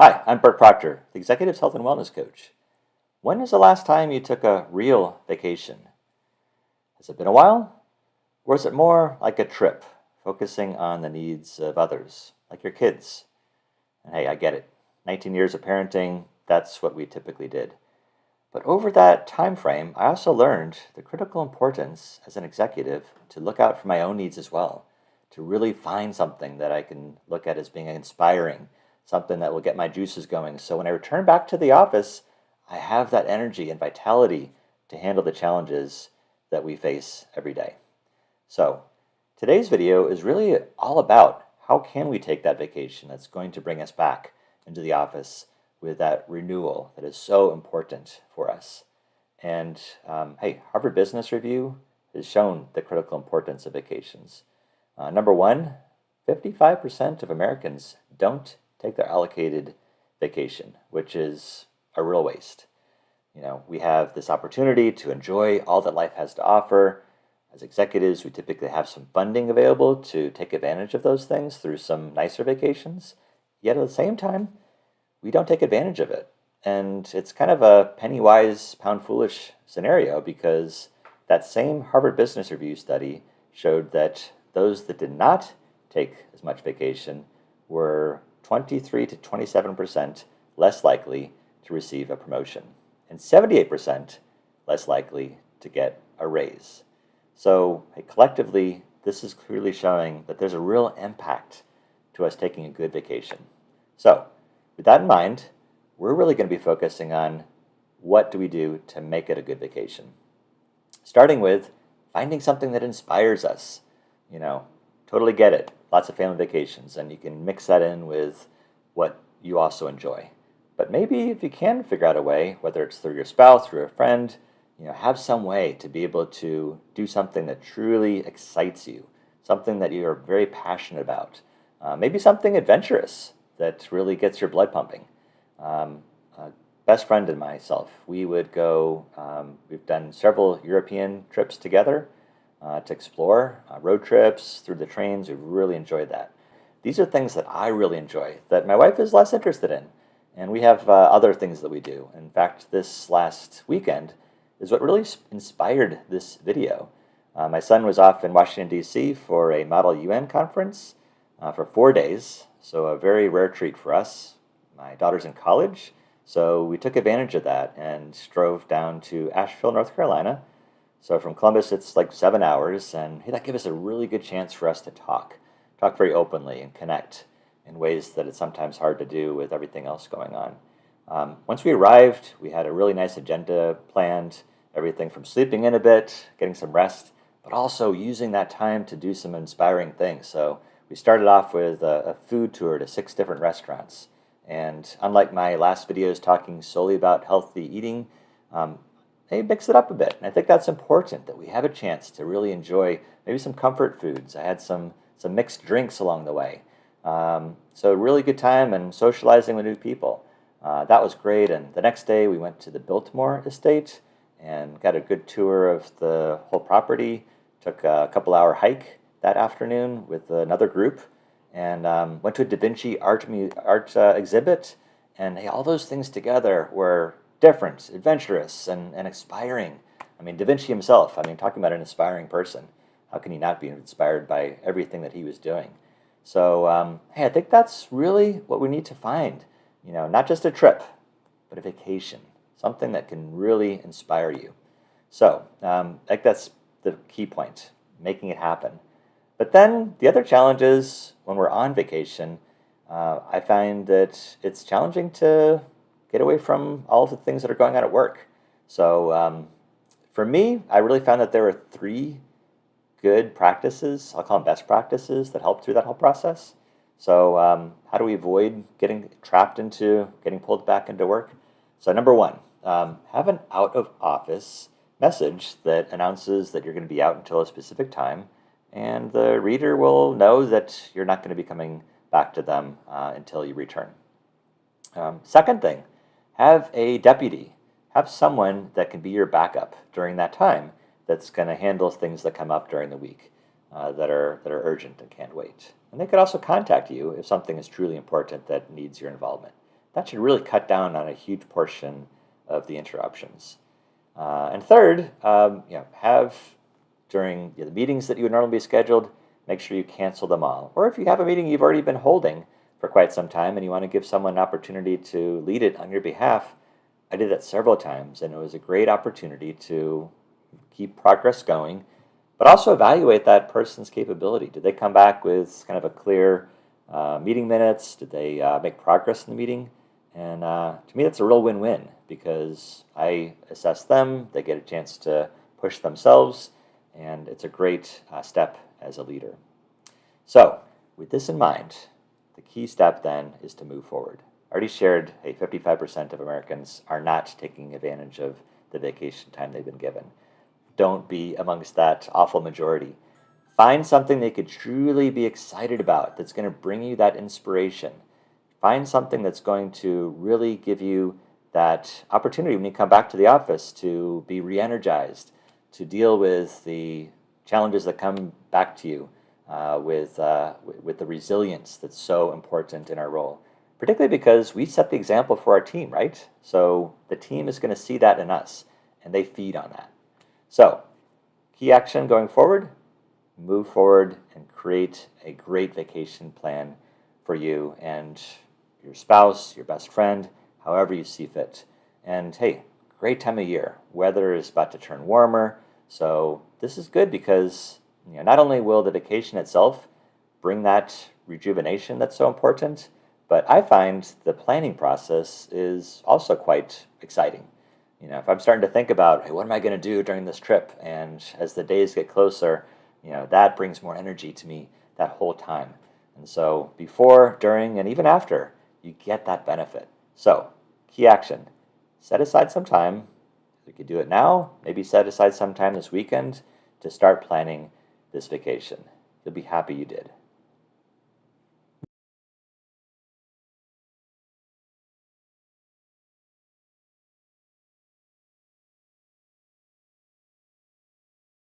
Hi, I'm Bert Proctor, the Executive Health and Wellness Coach. When was the last time you took a real vacation? Has it been a while? Or is it more like a trip, focusing on the needs of others, like your kids? And hey, I get it. 19 years of parenting, that's what we typically did. But over that time frame, I also learned the critical importance as an executive to look out for my own needs as well, to really find something that I can look at as being inspiring, something that will get my juices going. So when I return back to the office, I have that energy and vitality to handle the challenges that we face every day. So today's video is really all about how can we take that vacation that's going to bring us back into the office with that renewal that is so important for us. And hey, Harvard Business Review has shown the critical importance of vacations. Number one, 55% of Americans don't take their allocated vacation, which is a real waste. You know, we have this opportunity to enjoy all that life has to offer. As executives, we typically have some funding available to take advantage of those things through some nicer vacations. Yet at the same time, we don't take advantage of it. And it's kind of a penny wise, pound foolish scenario because that same Harvard Business Review study showed that those that did not take as much vacation were 23 to 27% less likely to receive a promotion and 78% less likely to get a raise. So collectively, this is clearly showing that there's a real impact to us taking a good vacation. So with that in mind, we're really going to be focusing on what do we do to make it a good vacation. Starting with finding something that inspires us. You know, totally get it. Lots of family vacations, and you can mix that in with what you also enjoy. But maybe if you can figure out a way, whether it's through your spouse, through a friend, have some way to be able to do something that truly excites you, something that you are very passionate about, maybe something adventurous that really gets your blood pumping. A best friend and myself, we would go, we've done several European trips together to explore, road trips through the trains. We've really enjoyed that. These are things that I really enjoy, that my wife is less interested in. And we have other things that we do. In fact, this last weekend is what really inspired this video. My son was off in Washington, D.C. for a Model UN conference for 4 days. So a very rare treat for us. My daughter's in college, so we took advantage of that and drove down to Asheville, North Carolina. So from Columbus, it's like 7 hours, and that gave us a really good chance for us to talk very openly and connect in ways that it's sometimes hard to do with everything else going on. Once we arrived, we had a really nice agenda planned, everything from sleeping in a bit, getting some rest, but also using that time to do some inspiring things. So we started off with a food tour to 6 different restaurants. And unlike my last videos talking solely about healthy eating, they mix it up a bit. And I think that's important, that we have a chance to really enjoy maybe some comfort foods. I had some mixed drinks along the way. So really good time and socializing with new people. That was great. And the next day we went to the Biltmore estate and got a good tour of the whole property. Took a couple-hour hike that afternoon with another group, and went to a Da Vinci art exhibit. And all those things together were different, adventurous, and inspiring. I mean, Da Vinci himself, talking about an inspiring person. How can he not be inspired by everything that he was doing? So, hey, I think that's really what we need to find. Not just a trip, but a vacation. Something that can really inspire you. So, I think that's the key point, making it happen. But then the other challenge is when we're on vacation, I find that it's challenging to get away from all of the things that are going on at work. So for me, I really found that there were 3 good practices, I'll call them best practices, that help through that whole process. So how do we avoid getting trapped into getting pulled back into work? So number 1, have an out-of-office message that announces that you're going to be out until a specific time, and the reader will know that you're not going to be coming back to them until you return. Second thing, have a deputy. Have someone that can be your backup during that time that's going to handle things that come up during the week that are urgent and can't wait. And they could also contact you if something is truly important that needs your involvement. That should really cut down on a huge portion of the interruptions. And third, have during the meetings that you would normally be scheduled, make sure you cancel them all. Or if you have a meeting you've already been holding for quite some time and you want to give someone an opportunity to lead it on your behalf, I did that several times, and it was a great opportunity to keep progress going, but also evaluate that person's capability. Did they come back with kind of a clear meeting minutes? Did they make progress in the meeting? And to me, that's a real win-win because I assess them, they get a chance to push themselves, and it's a great step as a leader. So, with this in mind, the key step then is to move forward. I already shared, hey, 55% of Americans are not taking advantage of the vacation time they've been given. Don't be amongst that awful majority. Find something they could truly be excited about that's going to bring you that inspiration. Find something that's going to really give you that opportunity when you come back to the office to be re-energized, to deal with the challenges that come back to you with the resilience that's so important in our role. Particularly because we set the example for our team, right? So the team is going to see that in us, and they feed on that. So, key action going forward, move forward and create a great vacation plan for you and your spouse, your best friend, however you see fit. And hey, great time of year. Weather is about to turn warmer, so this is good because not only will the vacation itself bring that rejuvenation that's so important, but I find the planning process is also quite exciting. If I'm starting to think about, hey, what am I going to do during this trip? And as the days get closer, that brings more energy to me that whole time. And so before, during, and even after, you get that benefit. So, key action. Set aside some time. You could do it now. Maybe set aside some time this weekend to start planning this vacation. You'll be happy you did.